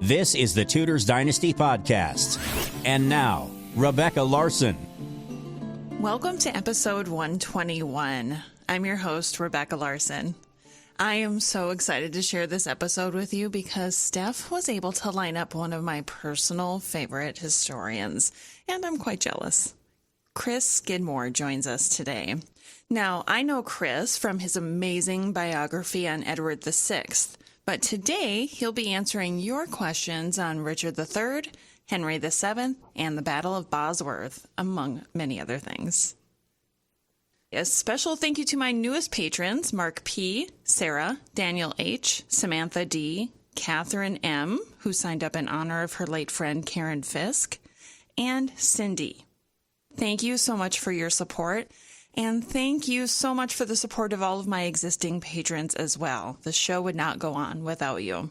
This is the Tudors Dynasty Podcast. And now, Rebecca Larson. Welcome to episode 121. I'm your host, Rebecca Larson. I am so excited to share this episode with you because Steph was able to line up one of my personal favorite historians, and I'm quite jealous. Chris Skidmore joins us today. Now, I know Chris from his amazing biography on Edward VI, but today he'll be answering your questions on Richard III, Henry VII, and the Battle of Bosworth, among many other things. A special thank you to my newest patrons, Mark P., Sarah, Daniel H., Samantha D., Catherine M., who signed up in honor of her late friend Karen Fisk, and Cindy. Thank you so much for your support, and thank you so much for the support of all of my existing patrons as well. The show would not go on without you.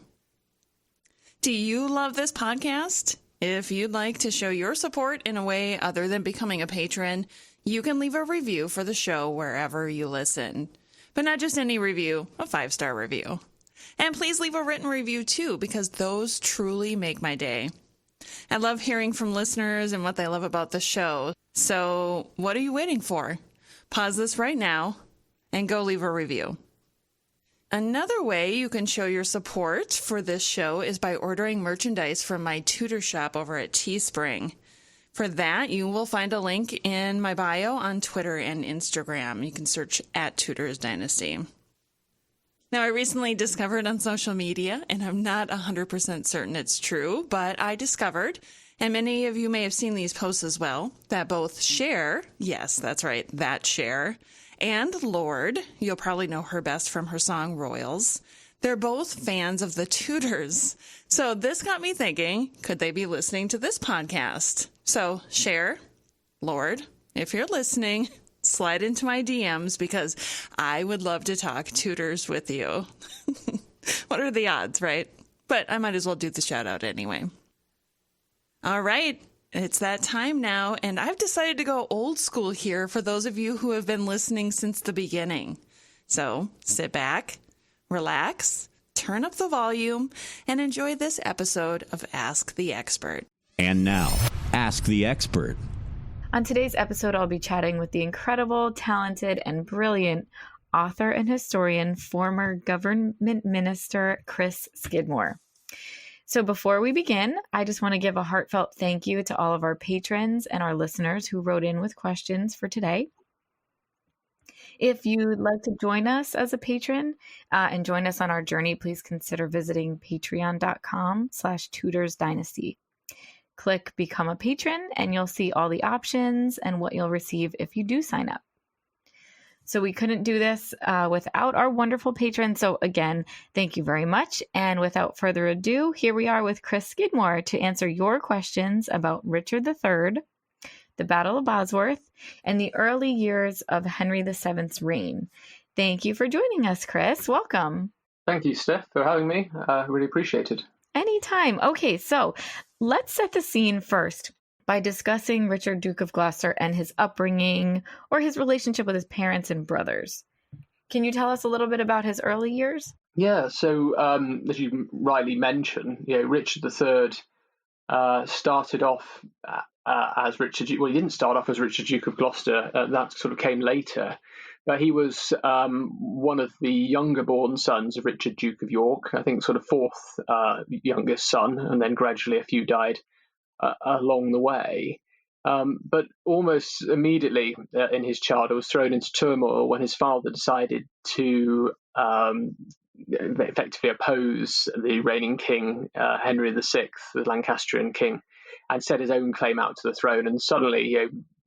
Do you love this podcast? If you'd like to show your support in a way other than becoming a patron, you can leave a review for the show wherever you listen. But not just any review, a 5-star review. And please leave a written review too, because those truly make my day. I love hearing from listeners and what they love about the show. So what are you waiting for? Pause this right now and go leave a review. Another way you can show your support for this show is by ordering merchandise from my Tudor shop over at Teespring. For that, you will find a link in my bio on Twitter and Instagram. You can search at Tudors Dynasty. Now, I recently discovered on social media, and I'm not 100% certain it's true, but I discovered, and many of you may have seen these posts as well, that both Cher, yes, that's right, that Cher, and Lorde, you'll probably know her best from her song Royals, they're both fans of the Tudors. So this got me thinking, could they be listening to this podcast? So Cher, Lorde, if you're listening, slide into my DMs because I would love to talk Tudors with you. What are the odds, right? But I might as well do the shout out anyway. All right. It's that time now, and I've decided to go old school here for those of you who have been listening since the beginning. So sit back, relax, turn up the volume, and enjoy this episode of Ask the Expert. And now, Ask the Expert. On today's episode, I'll be chatting with the incredible, talented, and brilliant author and historian, former government minister, Chris Skidmore. So before we begin, I just want to give a heartfelt thank you to all of our patrons and our listeners who wrote in with questions for today. If you'd like to join us as a patron and join us on our journey, please consider visiting patreon.com/tudorsdynasty. Click Become a Patron and you'll see all the options and what you'll receive if you do sign up. So we couldn't do this without our wonderful patrons. So again, thank you very much. And without further ado, here we are with Chris Skidmore to answer your questions about Richard III, the Battle of Bosworth, and the early years of Henry VII's reign. Thank you for joining us, Chris. Welcome. Thank you, Steph, for having me. Really appreciate it. Anytime. Okay, so let's set the scene first by discussing Richard, Duke of Gloucester, and his upbringing or his relationship with his parents and brothers. Can you tell us a little bit about his early years? Yeah, so as you rightly mentioned, Richard III started off as Richard. Well, he didn't start off as Richard, Duke of Gloucester. That sort of came later. But he was one of the younger-born sons of Richard, Duke of York. I think sort of fourth youngest son, and then gradually a few died along the way. But almost immediately in his childhood was thrown into turmoil when his father decided to effectively oppose the reigning king, Henry VI, the Lancastrian king, and set his own claim out to the throne. And suddenly,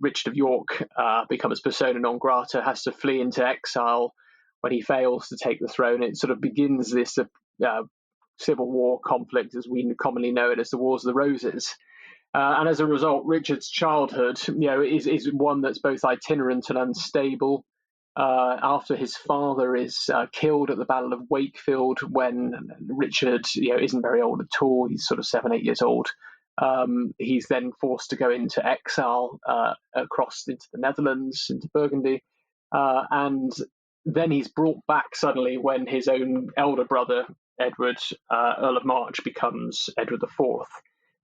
Richard of York becomes persona non grata, has to flee into exile when he fails to take the throne. It sort of begins this civil war conflict, as we commonly know it as the Wars of the Roses. And as a result, Richard's childhood, is one that's both itinerant and unstable. After his father is killed at the Battle of Wakefield, when Richard, isn't very old at all, he's sort of 7-8 years old. He's then forced to go into exile across into the Netherlands, into Burgundy, and then he's brought back suddenly when his own elder brother Edward, Earl of March, becomes Edward IV.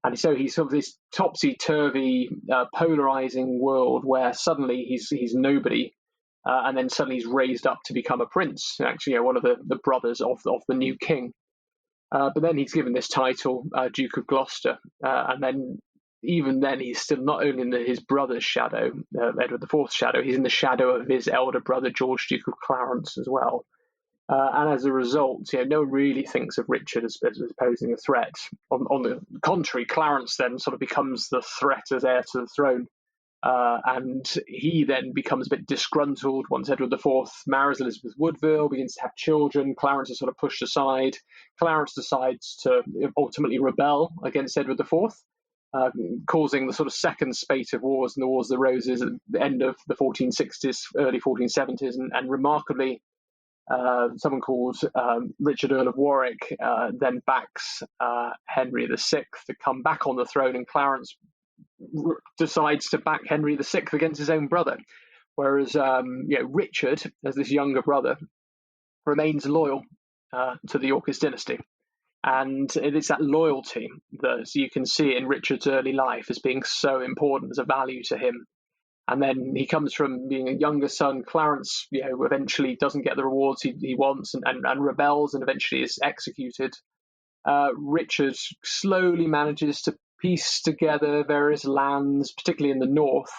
And so he's sort of this topsy-turvy, polarizing world where suddenly he's nobody, and then suddenly he's raised up to become a prince, actually one of the brothers of the new king. But then he's given this title, Duke of Gloucester, and then even then he's still not only in his brother's shadow, Edward IV's shadow, he's in the shadow of his elder brother, George, Duke of Clarence, as well. And as a result, no one really thinks of Richard as posing a threat. On the contrary, Clarence then sort of becomes the threat as heir to the throne. And he then becomes a bit disgruntled once Edward IV marries Elizabeth Woodville, begins to have children. Clarence is sort of pushed aside. Clarence decides to ultimately rebel against Edward IV, causing the sort of second spate of wars in the Wars of the Roses at the end of the 1460s, early 1470s, and remarkably, someone called Richard, Earl of Warwick, then backs Henry VI to come back on the throne, and Clarence decides to back Henry VI against his own brother, whereas Richard, as this younger brother, remains loyal to the Yorkist dynasty. And it is that loyalty that you can see in Richard's early life as being so important as a value to him. And then he comes from being a younger son. Clarence, eventually doesn't get the rewards he wants and rebels and eventually is executed. Richard slowly manages to piece together various lands, particularly in the north,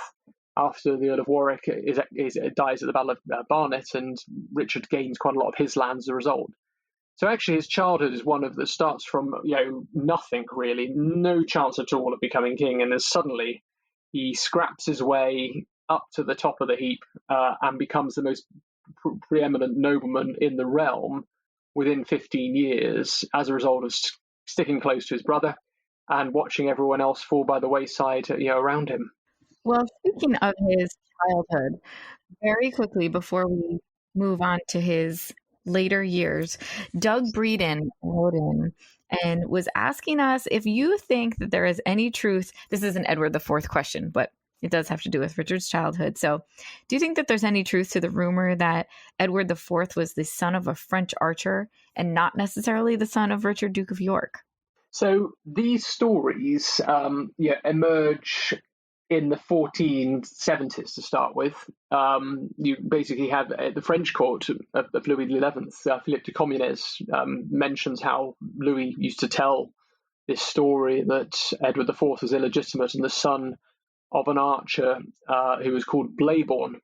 after the Earl of Warwick dies at the Battle of Barnet, and Richard gains quite a lot of his lands as a result. So actually his childhood is one of that starts from nothing really, no chance at all of becoming king, and then suddenly he scraps his way up to the top of the heap and becomes the most preeminent nobleman in the realm within 15 years as a result of sticking close to his brother and watching everyone else fall by the wayside around him. Well, speaking of his childhood, very quickly before we move on to his later years, Doug Breeden wrote in and was asking us if you think that there is any truth. This is an Edward IV question, but it does have to do with Richard's childhood. So do you think that there's any truth to the rumor that Edward IV was the son of a French archer and not necessarily the son of Richard, Duke of York? So these stories emerge in the 1470s to start with. You basically have the French court of Louis XI, Philippe de Comines, mentions how Louis used to tell this story that Edward IV was illegitimate and the son of an archer who was called Blayborn.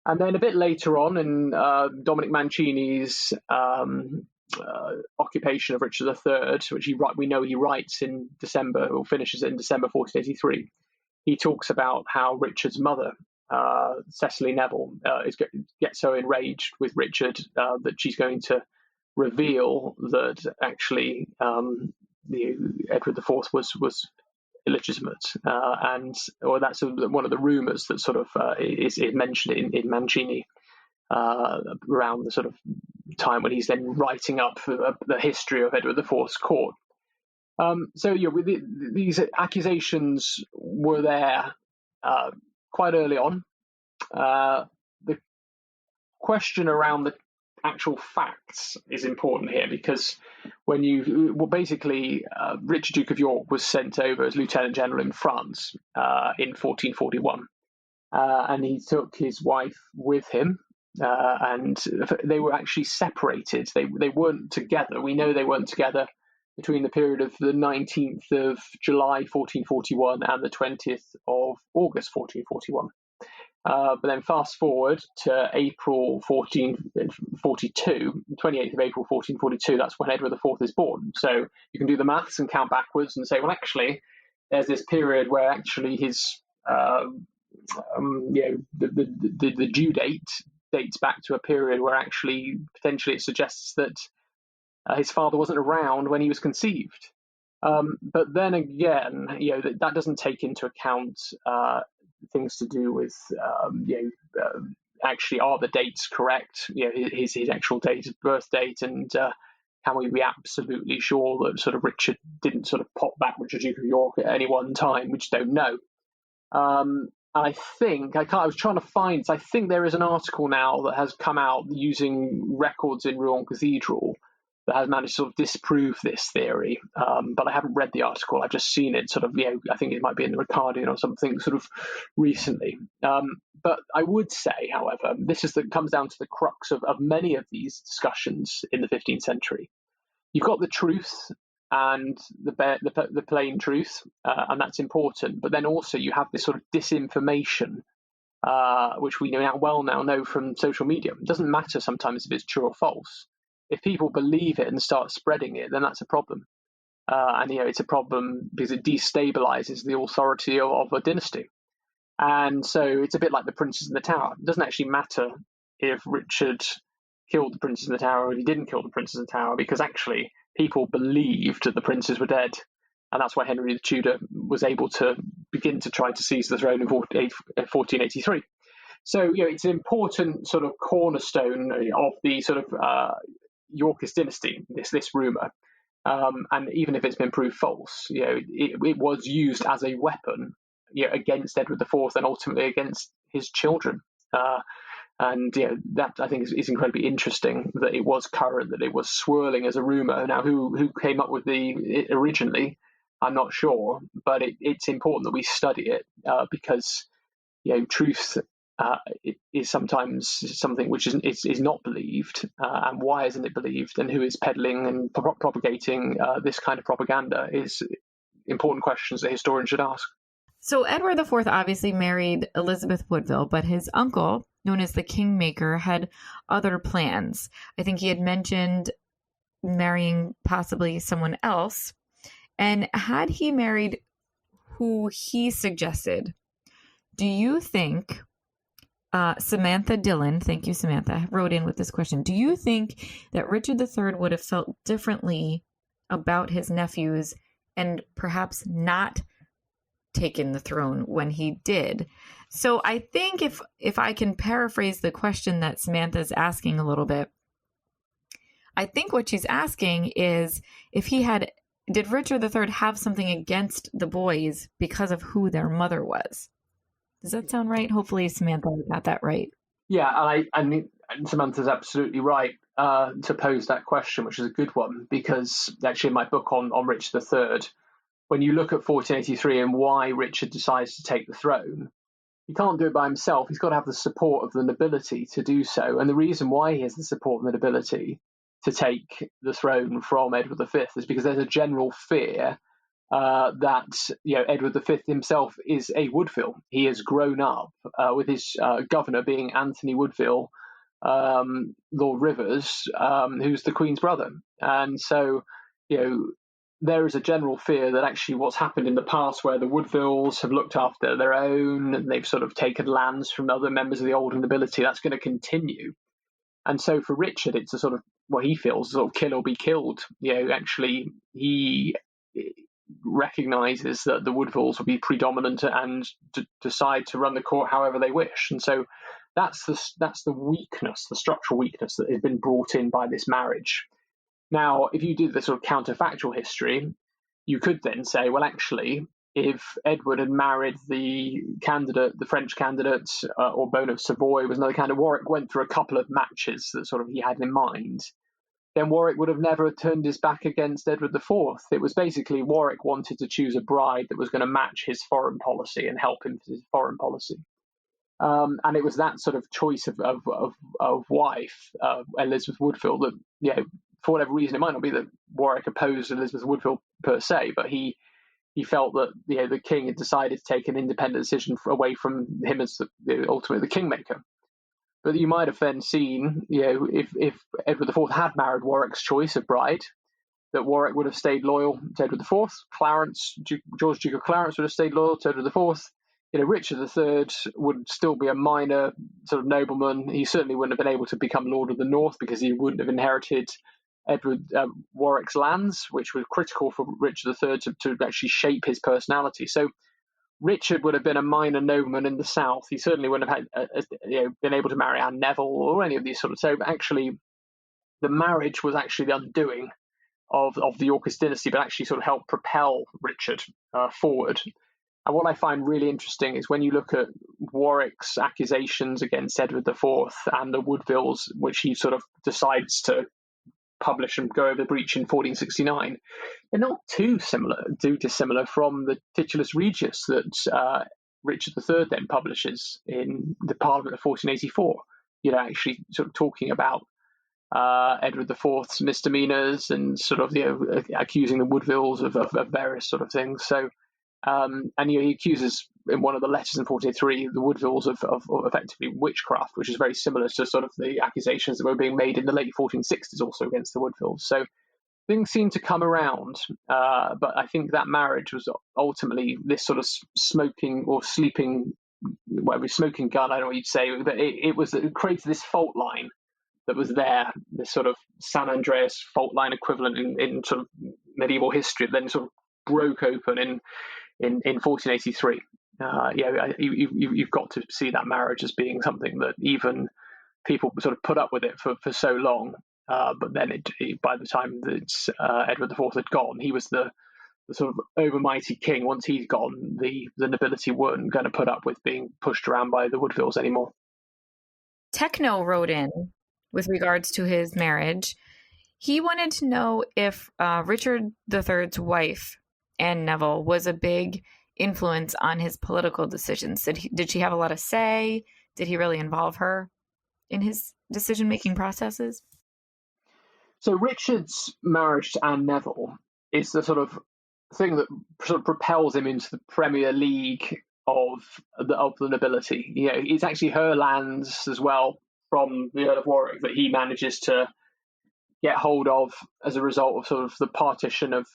And then a bit later on in Dominic Mancini's occupation of Richard III, which we know he writes in December, or finishes in December 1483, he talks about how Richard's mother, Cecily Neville, gets so enraged with Richard that she's going to reveal that actually Edward IV was illegitimate, or that's one of the rumours that sort of is mentioned in Mancini around the sort of time when he's then writing up the history of Edward IV's court. These accusations were there quite early on. The question around the actual facts is important here because when Richard, Duke of York, was sent over as Lieutenant General in France in 1441, and he took his wife with him. And they were actually separated. They weren't together. We know they weren't together between the period of the 19th of July 1441 and the 20th of August 1441. But then fast forward to April 1442, 28th of April 1442, that's when Edward IV is born. So you can do the maths and count backwards and say, well, actually, there's this period where actually his the due date dates back to a period where actually potentially it suggests that his father wasn't around when he was conceived. But then again, that doesn't take into account things to do with actually are the dates correct? His actual birth date, and can we be absolutely sure that sort of Richard didn't sort of pop back Richard, Duke of York at any one time? We just don't know. I think I was trying to find. I think there is an article now that has come out using records in Rouen Cathedral that has managed to sort of disprove this theory. But I haven't read the article. I've just seen it sort of, I think it might be in the Guardian or something sort of recently. But I would say, however, comes down to the crux of many of these discussions in the 15th century. You've got the truth and the plain truth, and that's important. But then also you have this sort of disinformation, which we now know from social media. It doesn't matter sometimes if it's true or false. If people believe it and start spreading it, then that's a problem. And it's a problem because it destabilizes the authority of a dynasty. And so it's a bit like the princes in the tower. It doesn't actually matter if Richard killed the princes in the tower or if he didn't kill the princes in the tower, because actually people believed that the princes were dead. And that's why Henry Tudor was able to begin to try to seize the throne in 1483. So, it's an important sort of cornerstone of the sort of Yorkist dynasty, this rumour. And even if it's been proved false, it was used as a weapon against Edward IV and ultimately against his children. And that I think is incredibly interesting, that it was current, that it was swirling as a rumour. Now, who came up with it originally, I'm not sure, but it's important that we study it because truth is sometimes something which is not believed, and why isn't it believed, and who is peddling and propagating this kind of propaganda is important questions that historians should ask. So Edward IV obviously married Elizabeth Woodville, but his uncle, known as the Kingmaker, had other plans. I think he had mentioned marrying possibly someone else. And had he married who he suggested, do you think, Samantha Dillon, thank you, Samantha, wrote in with this question. Do you think that Richard III would have felt differently about his nephews and perhaps not taken the throne when he did? So I think if I can paraphrase the question that Samantha's asking a little bit, I think what she's asking is did Richard III have something against the boys because of who their mother was? Does that sound right? Hopefully Samantha got that right. Yeah, and Samantha's absolutely right to pose that question, which is a good one, because actually in my book on Richard III, when you look at 1483 and why Richard decides to take the throne, he can't do it by himself. He's got to have the support of the nobility to do so. And the reason why he has the support of the nobility to take the throne from Edward V is because there's a general fear that Edward V himself is a Woodville. He has grown up with his governor being Anthony Woodville, Lord Rivers, who's the Queen's brother. And so, there is a general fear that actually what's happened in the past, where the Woodvilles have looked after their own and they've sort of taken lands from other members of the older nobility, that's going to continue. And so for Richard, it's a sort of what he feels sort of kill or be killed. Actually, he recognises that the Woodvilles will be predominant and decide to run the court however they wish. And so that's the weakness, the structural weakness that has been brought in by this marriage. Now, if you do the sort of counterfactual history, you could then say, well, actually, if Edward had married the French candidate, or Bone of Savoy was another candidate, Warwick went through a couple of matches that sort of he had in mind, then Warwick would have never turned his back against Edward IV. It was basically Warwick wanted to choose a bride that was going to match his foreign policy and help him with his foreign policy. And it was that sort of choice of wife, Elizabeth Woodville, that, for whatever reason, it might not be that Warwick opposed Elizabeth Woodville per se, but he felt that the king had decided to take an independent decision away from him as ultimately the kingmaker. But you might have then seen, if Edward IV had married Warwick's choice of bride, that Warwick would have stayed loyal to Edward IV. George Duke of Clarence would have stayed loyal to Edward IV. Richard III would still be a minor sort of nobleman. He certainly wouldn't have been able to become Lord of the North because he wouldn't have inherited Warwick's lands, which was critical for Richard III to actually shape his personality. So Richard would have been a minor nobleman in the south. He certainly wouldn't have had, been able to marry Anne Neville or any of these sort of. So actually, the marriage was actually the undoing of the Yorkist dynasty, but actually sort of helped propel Richard forward. And what I find really interesting is when you look at Warwick's accusations against Edward IV and the Woodvilles, which he sort of decides to publish and go over the breach in 1469, they're not too dissimilar from the Titulus Regius that Richard III then publishes in the Parliament of 1484. Actually sort of talking about Edward IV's misdemeanors and sort of accusing the Woodvilles of various sort of things. So and he accuses in one of the letters in 1483 the Woodvilles of effectively witchcraft, which is very similar to sort of the accusations that were being made in the late 1460s also against the Woodvilles. So things seem to come around, but I think that marriage was ultimately this sort of smoking or sleeping, whatever, smoking gun, I don't know what you'd say, but it created this fault line that was there, this sort of San Andreas fault line equivalent in sort of medieval history, then sort of broke open in 1483. You've got to see that marriage as being something that even people sort of put up with it for so long. But then by the time that Edward IV had gone, he was the sort of overmighty king. Once he's gone, the nobility weren't going to put up with being pushed around by the Woodvilles anymore. Techno wrote in with regards to his marriage. He wanted to know if Richard III's wife, Anne Neville, was a big influence on his political decisions. Did she have a lot of say? Did he really involve her in his decision-making processes? So Richard's marriage to Anne Neville is the sort of thing that sort of propels him into the Premier League of the nobility. It's actually her lands as well from the Earl of Warwick that he manages to get hold of as a result of sort of the partition of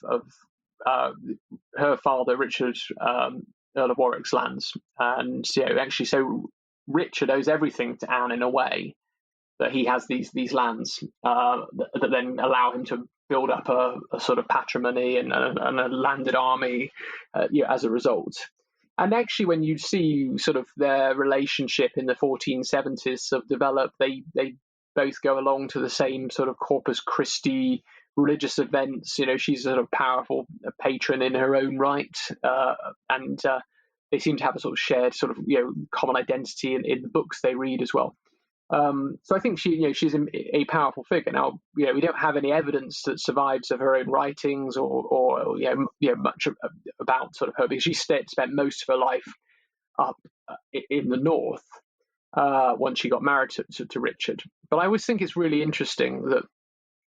her father Richard, Earl of Warwick's lands. And actually, so Richard owes everything to Anne in a way, that he has these lands that then allow him to build up a sort of patrimony and a landed army as a result. And actually, when you see sort of their relationship in the 1470s sort of develop, they both go along to the same sort of Corpus Christi religious events. She's a sort of powerful patron in her own right, and they seem to have a sort of shared sort of common identity in the books they read as well. So I think she's a powerful figure. Now, we don't have any evidence that survives of her own writings or much about sort of her, because she spent most of her life up in the north once she got married to Richard. But I always think it's really interesting that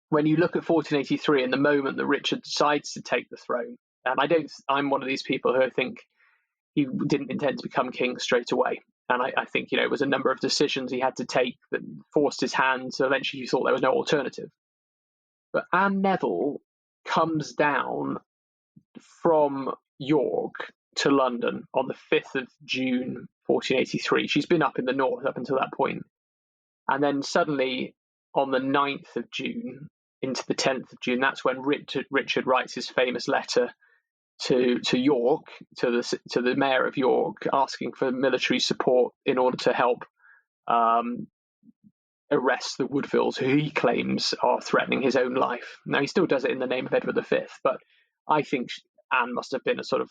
when you look at 1483 and the moment that Richard decides to take the throne, and I'm one of these people who I think he didn't intend to become king straight away. And I think, it was a number of decisions he had to take that forced his hand. So eventually he thought there was no alternative. But Anne Neville comes down from York to London on the 5th of June, 1483. She's been up in the north up until that point. And then suddenly on the 9th of June into the 10th of June, that's when Richard writes his famous letter to York, to the mayor of York, asking for military support in order to help arrest the Woodvilles, who he claims are threatening his own life. Now, he still does it in the name of Edward V, but I think Anne must have been a sort of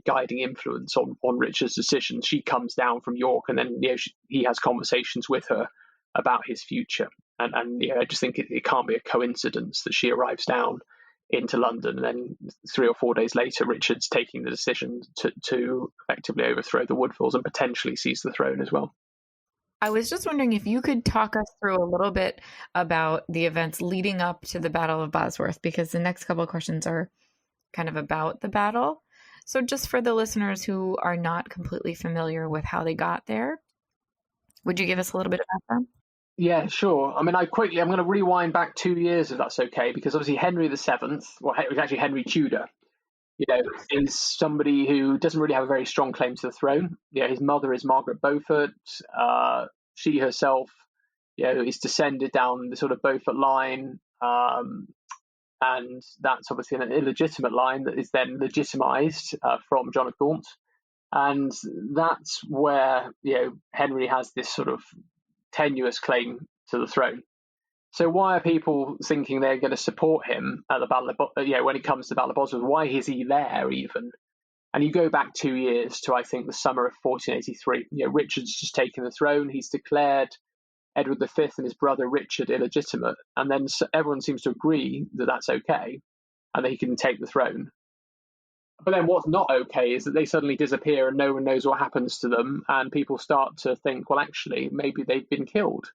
guiding influence on Richard's decisions. She comes down from York, and then he has conversations with her about his future. And I just think it can't be a coincidence that she arrives down into London, and then 3 or 4 days later, Richard's taking the decision to effectively overthrow the Woodvilles and potentially seize the throne as well. I was just wondering if you could talk us through a little bit about the events leading up to the Battle of Bosworth, because the next couple of questions are kind of about the battle. So just for the listeners who are not completely familiar with how they got there, would you give us a little bit of background? Yeah, sure. I mean, I'm going to rewind back 2 years, if that's okay, because obviously Henry VII, well, it was actually Henry Tudor, is somebody who doesn't really have a very strong claim to the throne. His mother is Margaret Beaufort. She herself, is descended down the sort of Beaufort line, and that's obviously an illegitimate line that is then legitimized from John of Gaunt. And that's where, Henry has this sort of tenuous claim to the throne. So why are people thinking they're going to support him at the Battle of when it comes to the Battle of Bosworth? Why is he there even? And you go back 2 years to, I think, the summer of 1483. Richard's just taken the throne. He's declared Edward V and his brother Richard illegitimate, and then everyone seems to agree that that's okay and that he can take the throne. But then what's not okay is that they suddenly disappear and no one knows what happens to them, and people start to think, well, actually, maybe they've been killed.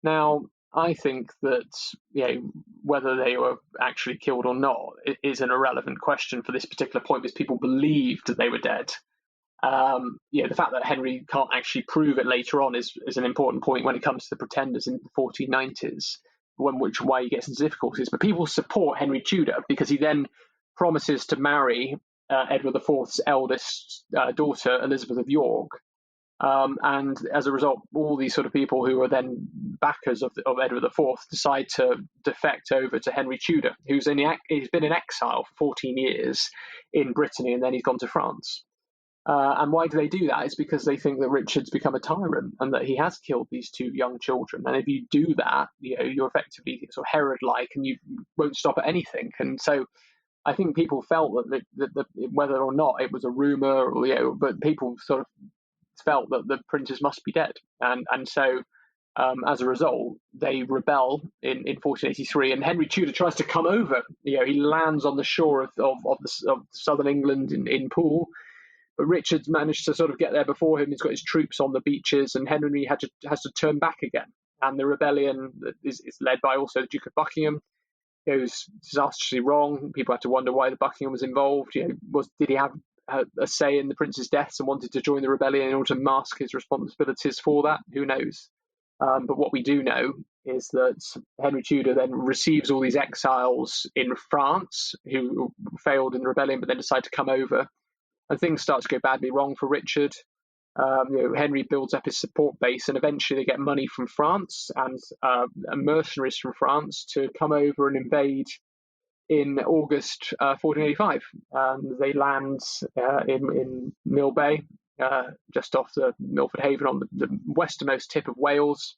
Now, I think that whether they were actually killed or not is an irrelevant question for this particular point, because people believed that they were dead. The fact that Henry can't actually prove it later on is an important point when it comes to the pretenders in the 1490s, why he gets into difficulties. But people support Henry Tudor because he then promises to marry Edward IV's eldest daughter, Elizabeth of York. And as a result, all these sort of people who are then backers of Edward IV decide to defect over to Henry Tudor, he's been in exile for 14 years in Brittany, and then he's gone to France. And why do they do that? It's because they think that Richard's become a tyrant and that he has killed these two young children. And if you do that, you're effectively sort of Herod-like, and you won't stop at anything. And so I think people felt that whether or not it was a rumor, but people sort of felt that the princes must be dead. And so as a result, they rebel in 1483, and Henry Tudor tries to come over. He lands on the shore of southern England in Poole. But Richard's managed to sort of get there before him. He's got his troops on the beaches, and Henry has to turn back again. And the rebellion is led by also the Duke of Buckingham. Goes disastrously wrong. People have to wonder why the Buckingham was involved. Did he have a say in the prince's deaths and wanted to join the rebellion in order to mask his responsibilities for that? Who knows? But what we do know is that Henry Tudor then receives all these exiles in France who failed in the rebellion but then decide to come over. And things start to go badly wrong for Richard. Henry builds up his support base, and eventually they get money from France and mercenaries from France to come over and invade in August 1485. They land in Mill Bay, just off the Milford Haven on the westernmost tip of Wales.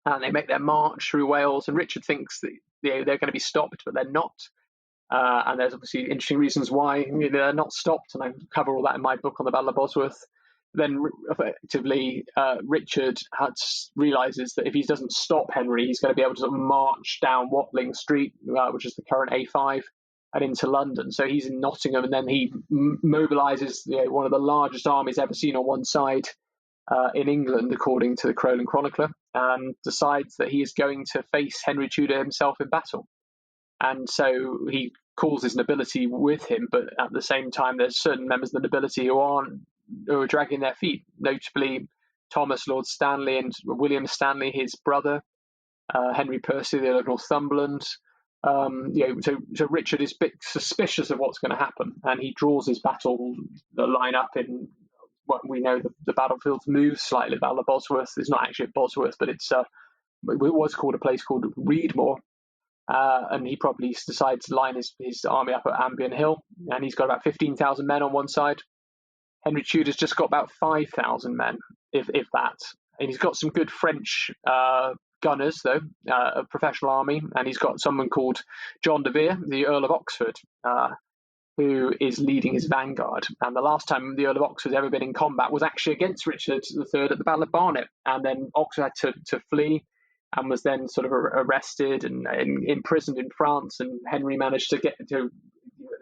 And they make their march through Wales, and Richard thinks that they're going to be stopped, but they're not. And there's obviously interesting reasons why they're not stopped, and I cover all that in my book on the Battle of Bosworth. Then effectively, Richard realises that if he doesn't stop Henry, he's going to be able to sort of march down Watling Street, which is the current A5, and into London. So he's in Nottingham, and then he mobilises one of the largest armies ever seen on one side in England, according to the Crowland Chronicler, and decides that he is going to face Henry Tudor himself in battle. And so he calls his nobility with him, but at the same time, there's certain members of the nobility who are dragging their feet, notably Thomas Lord Stanley and William Stanley, his brother, Henry Percy, the Earl of Northumberland. So Richard is a bit suspicious of what's going to happen, and he draws his battle line up in what we know the battlefields move slightly. The Battle of Bosworth is not actually at Bosworth, but it was called a place called Reedmore. And he probably decides to line his army up at Ambion Hill, and he's got about 15,000 men on one side. Henry Tudor's just got about 5,000 men, if that. And he's got some good French gunners, though, a professional army, and he's got someone called John de Vere, the Earl of Oxford, who is leading his vanguard. And the last time the Earl of Oxford had ever been in combat was actually against Richard III at the Battle of Barnet, and then Oxford had to flee, and was then sort of arrested and imprisoned in France, and Henry managed to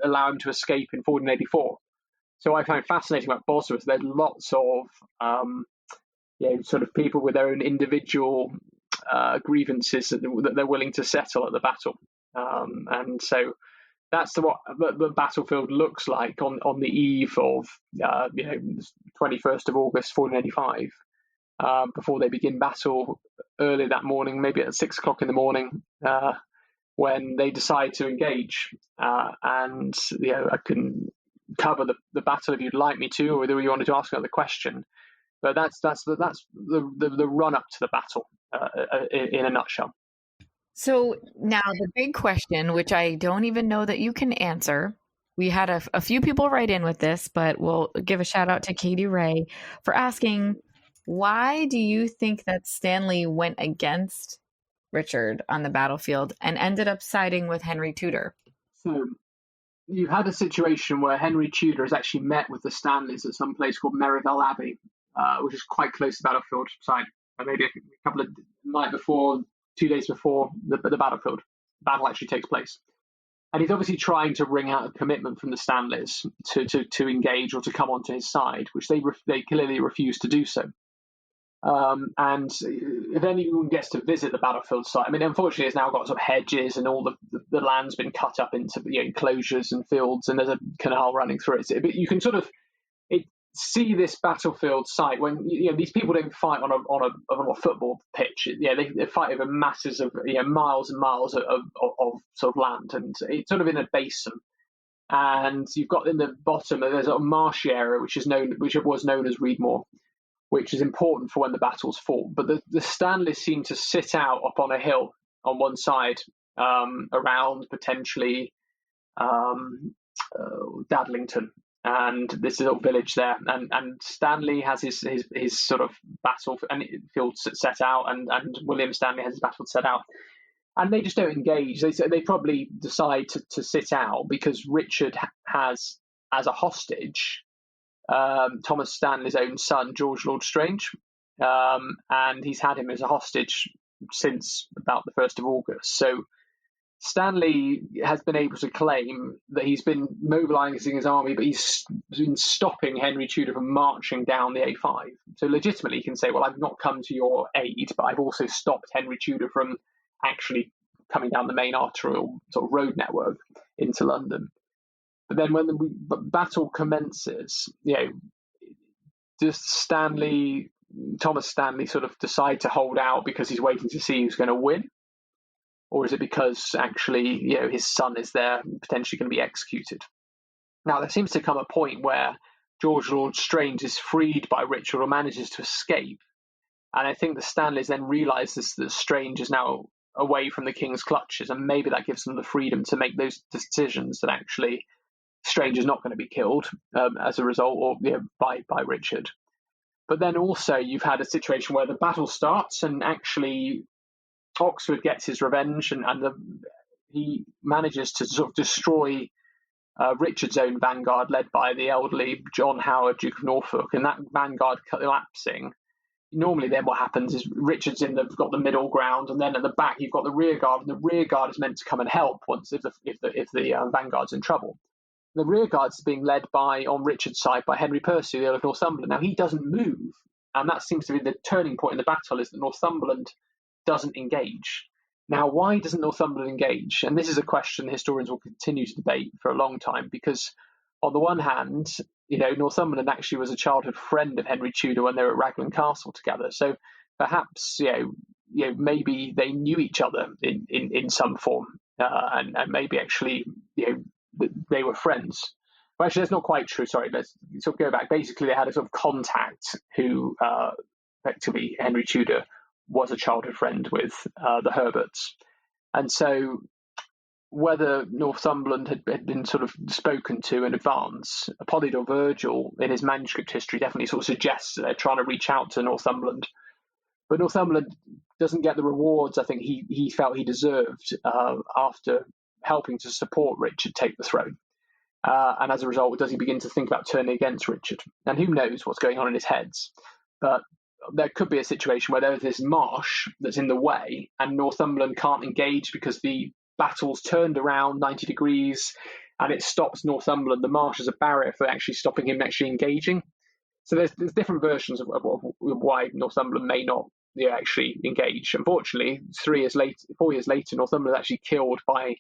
allow him to escape in 1484. So I find fascinating about Bosworth. There's lots of sort of people with their own individual grievances that they're willing to settle at the battle, and so that's what the battlefield looks like on the eve of 21st of August 1485. Before they begin battle early that morning, maybe at 6 o'clock in the morning, when they decide to engage. And I can cover the battle if you'd like me to, or whether you wanted to ask another question. But that's the run up to the battle in a nutshell. So now the big question, which I don't even know that you can answer. We had a few people write in with this, but we'll give a shout out to Katie Ray for asking, why do you think that Stanley went against Richard on the battlefield and ended up siding with Henry Tudor? So you had a situation where Henry Tudor has actually met with the Stanleys at some place called Merivale Abbey, which is quite close to the battlefield site. maybe a couple of night before, 2 days before the battle actually takes place. And he's obviously trying to wring out a commitment from the Stanleys to engage or to come onto his side, which they clearly refuse to do so. And if anyone gets to visit the battlefield site, I mean, unfortunately, it's now got sort of hedges and all the land's been cut up into enclosures and fields, and there's a canal running through it. But you can sort of see this battlefield site when these people don't fight on a football pitch. They fight over masses of miles and miles of sort of land, and it's sort of in a basin. And you've got in the bottom there's a marshy area which was known as Reedmoor, which is important for when the battles fought. But the Stanleys seem to sit out up on a hill on one side, around potentially Dadlington. And this little village there, and Stanley has his sort of battlefield set out, and William Stanley has his battlefield set out, and they just don't engage. They probably decide to sit out because Richard has as a hostage Thomas Stanley's own son, George Lord Strange, and he's had him as a hostage since about the 1st of August. So Stanley has been able to claim that he's been mobilising his army, but he's been stopping Henry Tudor from marching down the A5. So legitimately, he can say, well, I've not come to your aid, but I've also stopped Henry Tudor from actually coming down the main arterial sort of road network into London. But then when the battle commences, does Thomas Stanley sort of decide to hold out because he's waiting to see who's going to win? Or is it because actually, his son is there, potentially going to be executed? Now, there seems to come a point where George Lord Strange is freed by Richard or manages to escape. And I think the Stanleys then realise that Strange is now away from the king's clutches, and maybe that gives them the freedom to make those decisions that actually Strange is not going to be killed as a result, or by Richard. But then also you've had a situation where the battle starts and actually Oxford gets his revenge, and he manages to sort of destroy Richard's own vanguard, led by the elderly John Howard, Duke of Norfolk, and that vanguard collapsing. Normally, then what happens is Richard's got the middle ground, and then at the back you've got the rear guard, and the rear guard is meant to come and help once if the vanguard's in trouble. The rear guard's being led on Richard's side by Henry Percy, the Earl of Northumberland. Now he doesn't move, and that seems to be the turning point in the battle, is that Northumberland doesn't engage. Now, why doesn't Northumberland engage? And this is a question historians will continue to debate for a long time, because on the one hand, Northumberland actually was a childhood friend of Henry Tudor when they were at Raglan Castle together. So perhaps, maybe they knew each other in some form, and maybe actually, they were friends. Well, actually, that's not quite true. Sorry, let's sort of go back. Basically, they had a sort of contact who, effectively, Henry Tudor was a childhood friend with the Herberts. And so whether Northumberland had been sort of spoken to in advance, Polydore Virgil in his manuscript history definitely sort of suggests that they're trying to reach out to Northumberland. But Northumberland doesn't get the rewards I think he felt he deserved after helping to support Richard take the throne. And as a result, does he begin to think about turning against Richard? And who knows what's going on in his heads. But there could be a situation where there's this marsh that's in the way and Northumberland can't engage because the battle's turned around 90 degrees and it stops Northumberland. The marsh is a barrier for actually stopping him actually engaging. So there's different versions of why Northumberland may not actually engage. Unfortunately, 4 years later, Northumberland is actually killed by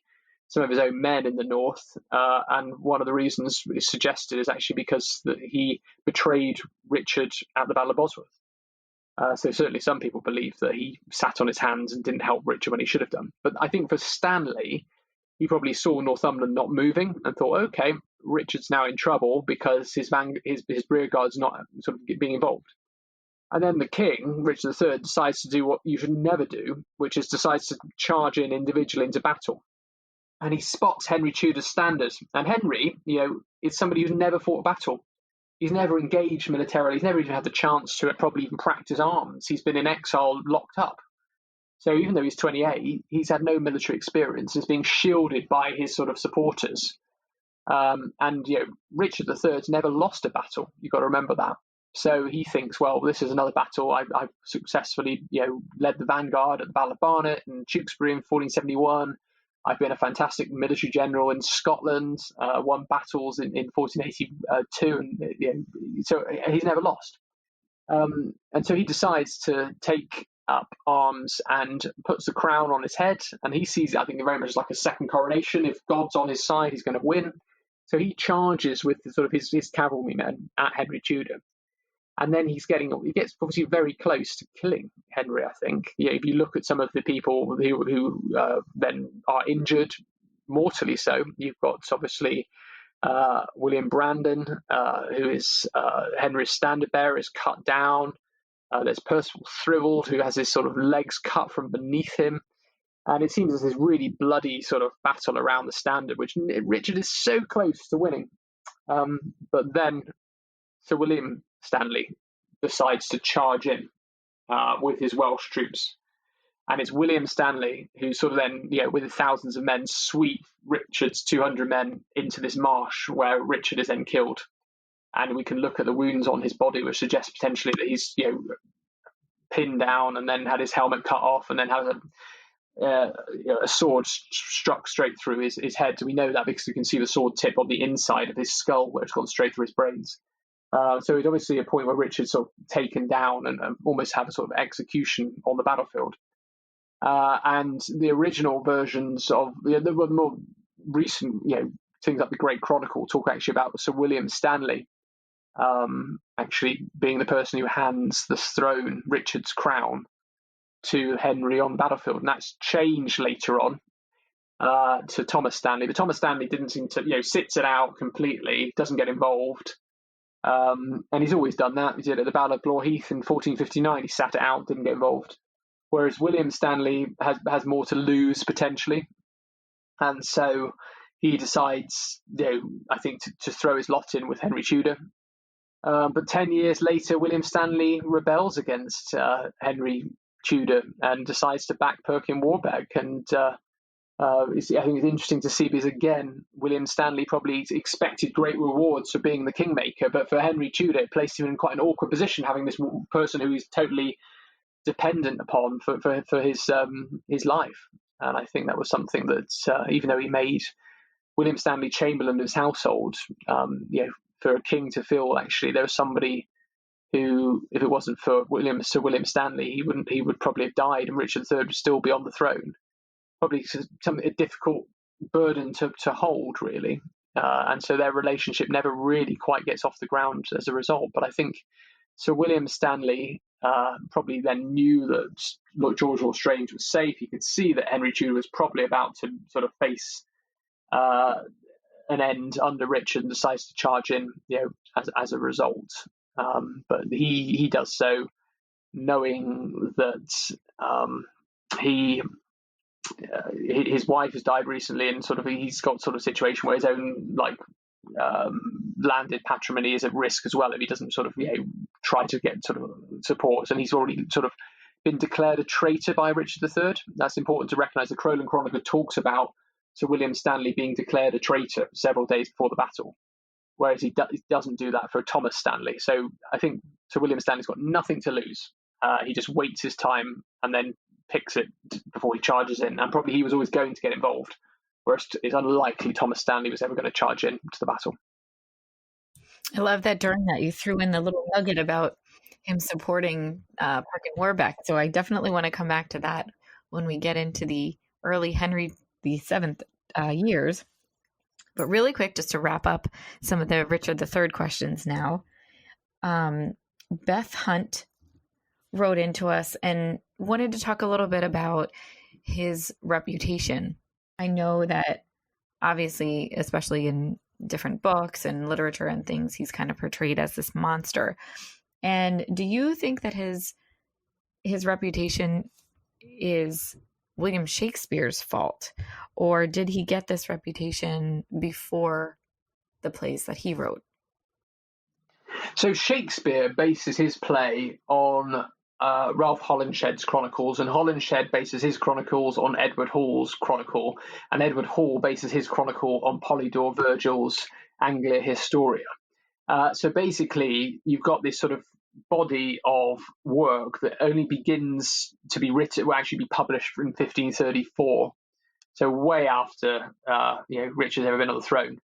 some of his own men in the north, and one of the reasons is suggested is actually because he betrayed Richard at the Battle of Bosworth. So certainly some people believe that he sat on his hands and didn't help Richard when he should have done. But I think for Stanley, he probably saw Northumberland not moving and thought, okay, Richard's now in trouble because his rear guard's not sort of being involved. And then the king, Richard III, decides to do what you should never do, which is decides to charge in individually into battle. And he spots Henry Tudor's standard. And Henry, is somebody who's never fought a battle. He's never engaged militarily. He's never even had the chance to probably even practice arms. He's been in exile, locked up. So even though he's 28, he's had no military experience. He's being shielded by his sort of supporters. And Richard III's never lost a battle. You've got to remember that. So he thinks, well, this is another battle. I've successfully, led the vanguard at the Battle of Barnet and Tewkesbury in 1471. I've been a fantastic military general in Scotland, won battles in 1482, and so he's never lost. And so he decides to take up arms and puts the crown on his head, and he sees it, I think, very much like a second coronation. If God's on his side, he's going to win. So he charges with sort of his cavalrymen at Henry Tudor. And then he gets obviously very close to killing Henry, I think. If you look at some of the people who then are injured, mortally so, you've got obviously William Brandon, who is Henry's standard bearer, is cut down. There's Percival Thrivold, who has his sort of legs cut from beneath him. And it seems there's this really bloody sort of battle around the standard, which Richard is so close to winning. But then Sir William Stanley decides to charge in with his Welsh troops. And it's William Stanley who sort of then, with thousands of men, sweep Richard's 200 men into this marsh where Richard is then killed. And we can look at the wounds on his body, which suggests potentially that he's, pinned down and then had his helmet cut off and then has a sword struck straight through his head. So we know that because we can see the sword tip on the inside of his skull where it's gone straight through his brains. So it's obviously a point where Richard's sort of taken down and almost have a sort of execution on the battlefield. And the original versions of the more recent, things like the Great Chronicle talk actually about Sir William Stanley actually being the person who hands the throne, Richard's crown, to Henry on the battlefield. And that's changed later on to Thomas Stanley. But Thomas Stanley didn't seem to, sits it out completely, doesn't get involved. And he's always done that. He did at the Battle of Blore-Heath in 1459. He sat it out, didn't get involved. Whereas William Stanley has more to lose potentially. And so he decides, I think, to throw his lot in with Henry Tudor. But 10 years later, William Stanley rebels against Henry Tudor and decides to back Perkin Warbeck. And I think it's interesting to see because, again, William Stanley probably expected great rewards for being the kingmaker, but for Henry Tudor, it placed him in quite an awkward position, having this person who he's totally dependent upon for his life. And I think that was something that, even though he made William Stanley Chamberlain of his household, for a king to feel actually there was somebody who, if it wasn't for Sir William Stanley, he would probably have died, and Richard III would still be on the throne. Probably a difficult burden to hold, really. And so their relationship never really quite gets off the ground as a result. But I think Sir William Stanley probably then knew that George Lestrange was safe. He could see that Henry Tudor was probably about to sort of face an end under Richard and decides to charge in, as a result. But he does so knowing that his wife has died recently, and sort of he's got sort of a situation where his own landed patrimony is at risk as well if he doesn't sort of try to get sort of support. And he's already sort of been declared a traitor by Richard III. That's important to recognise. The Crowland Chronicler talks about Sir William Stanley being declared a traitor several days before the battle, whereas he doesn't do that for Thomas Stanley. So I think Sir William Stanley's got nothing to lose. He just waits his time and then picks it before he charges in. And probably he was always going to get involved, whereas it's unlikely Thomas Stanley was ever going to charge in to the battle. I love that during that you threw in the little nugget about him supporting Perkin Warbeck. So I definitely want to come back to that when we get into the early Henry VII years. But really quick, just to wrap up some of the Richard III questions now. Beth Hunt wrote into us and wanted to talk a little bit about his reputation. I know that obviously, especially in different books and literature and things, he's kind of portrayed as this monster. And do you think that his reputation is William Shakespeare's fault, or did he get this reputation before the plays that he wrote? So Shakespeare bases his play on Ralph Holinshed's chronicles, and Holinshed bases his chronicles on Edward Hall's chronicle, and Edward Hall bases his chronicle on Polydore Virgil's Anglia Historia. So basically, you've got this sort of body of work that only begins to be written, will actually be published in 1534, so way after Richard's ever been on the throne.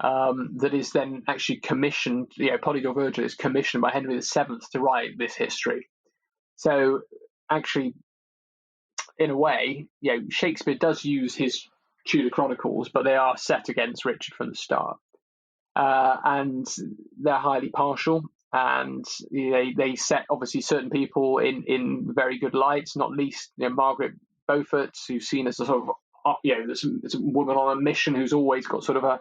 That is then actually commissioned. Polydor Virgil is commissioned by Henry VII to write this history. So actually, in a way, Shakespeare does use his Tudor chronicles, but they are set against Richard from the start, and they're highly partial. And they set obviously certain people in very good lights, not least Margaret Beaufort, who's seen as a sort of this woman on a mission who's always got sort of a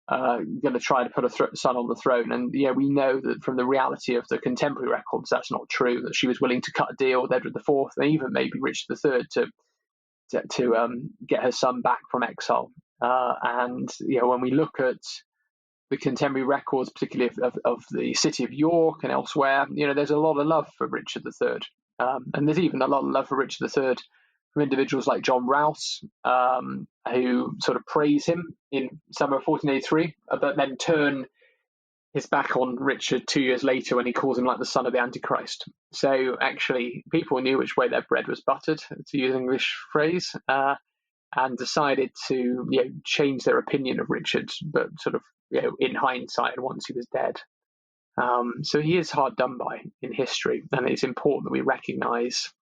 going to try to put a son on the throne. And we know that from the reality of the contemporary records, that's not true. That she was willing to cut a deal with Edward IV and even maybe Richard III to get her son back from exile. And when we look at the contemporary records, particularly of the city of York and elsewhere, there's a lot of love for Richard III, and there's even a lot of love for Richard III from individuals like John Rouse, who sort of praise him in summer of 1483, but then turn his back on Richard 2 years later when he calls him like the son of the Antichrist. So actually, people knew which way their bread was buttered, to use an English phrase, and decided to change their opinion of Richard, but sort of in hindsight and once he was dead. So he is hard done by in history, and it's important that we recognise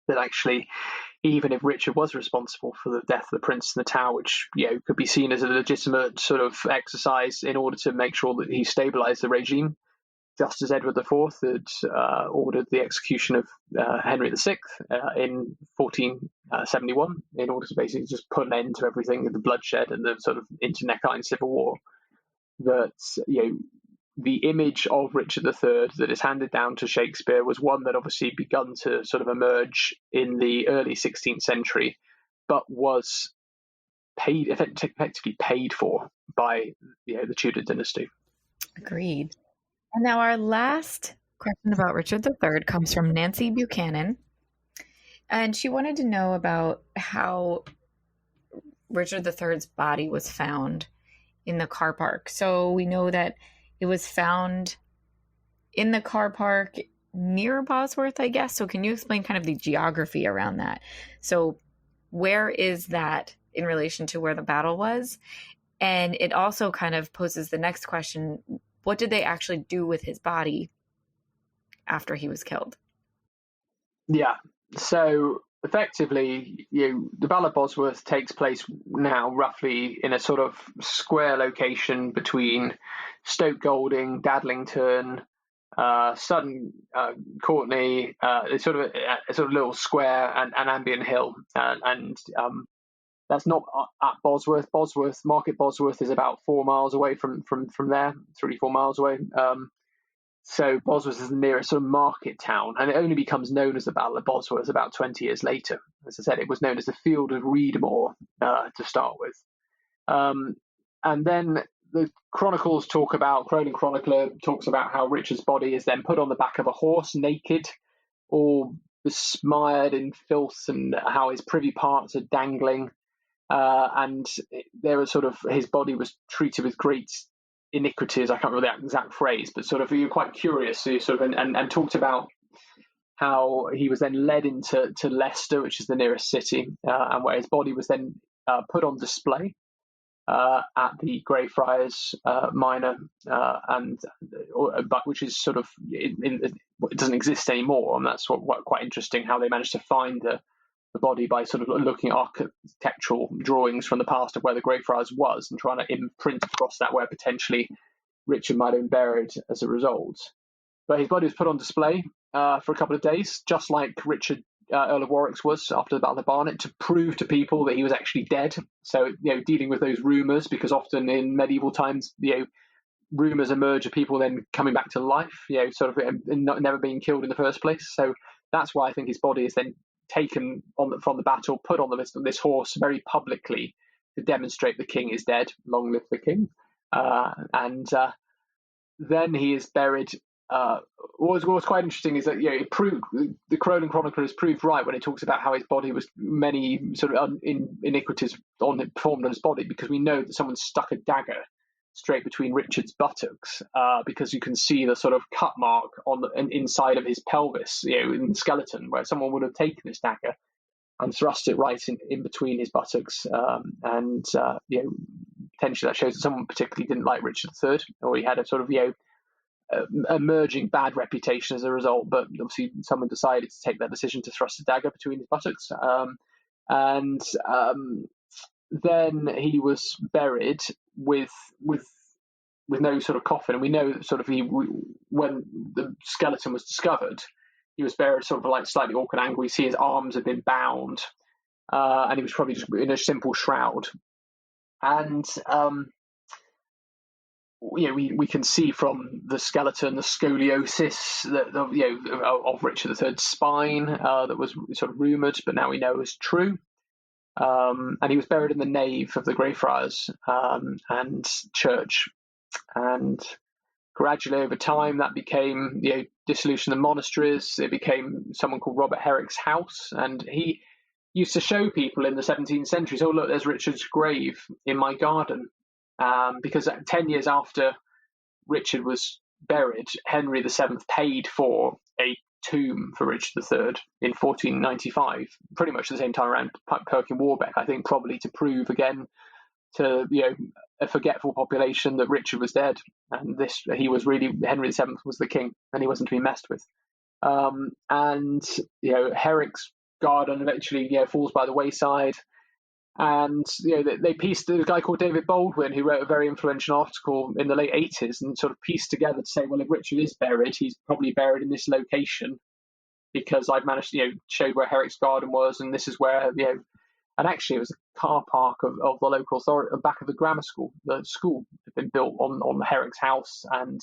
that actually, even if Richard was responsible for the death of the Prince in the Tower, which could be seen as a legitimate sort of exercise in order to make sure that he stabilised the regime, just as Edward IV had ordered the execution of Henry VI in 1471 in order to basically just put an end to everything, the bloodshed and the sort of internecine civil war, that the image of Richard III that is handed down to Shakespeare was one that obviously begun to sort of emerge in the early 16th century, but was effectively paid for by the Tudor dynasty. Agreed. And now our last question about Richard III comes from Nancy Buchanan, and she wanted to know about how Richard III's body was found in the car park. So we know that it was found in the car park near Bosworth, I guess. So can you explain kind of the geography around that? So where is that in relation to where the battle was? And it also kind of poses the next question: what did they actually do with his body after he was killed? Yeah. So effectively, the Battle of Bosworth takes place now roughly in a sort of square location between Stoke Golding, Dadlington, Sutton, Courtenay, sort of a little square, and Ambion Hill, and that's not at Bosworth. Market Bosworth is about 4 miles away from there, 3-4 miles away. So Bosworth is the nearest sort of market town, and it only becomes known as the Battle of Bosworth about 20 years later. As I said, it was known as the Field of Reedmore to start with. And then the chronicles Cronin Chronicler talks about how Richard's body is then put on the back of a horse, naked, all besmired in filth, and how his privy parts are dangling. And there was sort of, his body was treated with great iniquities. I can't remember the exact phrase, but sort of you're quite curious. So you sort of and talked about how he was then led into Leicester, which is the nearest city, and where his body was then put on display at the Greyfriars Minor, but which is sort of it doesn't exist anymore, and that's what quite interesting how they managed to find the body by sort of looking at architectural drawings from the past of where the Greyfriars was and trying to imprint across that where potentially Richard might have been buried as a result. But his body was put on display for a couple of days, just like Richard Earl of Warwick's was after the Battle of Barnet, to prove to people that he was actually dead. So, dealing with those rumours, because often in medieval times, rumours emerge of people then coming back to life, sort of never being killed in the first place. So that's why I think his body is then taken from the battle, put on this horse very publicly to demonstrate the king is dead. Long live the king. And then he is buried. What's quite interesting is that it proved, the Cronin Chronicler has proved right when it talks about how his body was many sort of iniquities performed on his body, because we know that someone stuck a dagger straight between Richard's buttocks, because you can see the sort of cut mark on the inside of his pelvis, in the skeleton, where someone would have taken this dagger and thrust it right in between his buttocks. Potentially that shows that someone particularly didn't like Richard III, or he had a sort of, emerging bad reputation as a result. But obviously someone decided to take that decision to thrust a dagger between his buttocks. Then he was buried with no sort of coffin. And we know that sort of when the skeleton was discovered, he was buried sort of like slightly awkward angle. We see his arms had been bound, and he was probably just in a simple shroud. And we can see from the skeleton the scoliosis of Richard III's spine that was sort of rumoured, but now we know is true. And he was buried in the nave of the Greyfriars and church. And gradually over time that became dissolution of monasteries. It became someone called Robert Herrick's house, and he used to show people in the 17th century, oh look, there's Richard's grave in my garden, because 10 years after Richard was buried, Henry VII paid for a tomb for Richard III in 1495, pretty much the same time around Perkin Warbeck, I think, probably to prove again to a forgetful population that Richard was dead, and Henry VII was the king, and he wasn't to be messed with. Herrick's garden eventually falls by the wayside, and they pieced, a guy called David Baldwin, who wrote a very influential article in the late 80s and sort of pieced together to say, well, if Richard is buried, he's probably buried in this location, because I've managed to show where Herrick's garden was, and this is where and actually it was a car park of the local authority, back of the grammar school. The school had been built on Herrick's house, and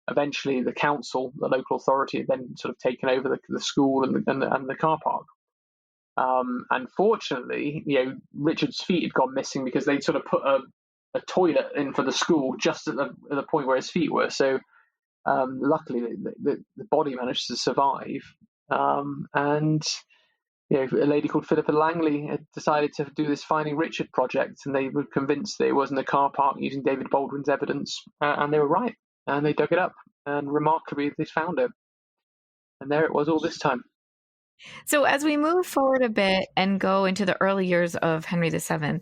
eventually the council, the local authority, had then sort of taken over the school and the car park. Unfortunately, Richard's feet had gone missing because they'd sort of put a toilet in for the school just at the point where his feet were. So luckily the body managed to survive. A lady called Philippa Langley had decided to do this Finding Richard project, and they were convinced that it was in the car park using David Baldwin's evidence, and they were right. And they dug it up, and remarkably, they found it. And there it was all this time. So as we move forward a bit and go into the early years of Henry VII,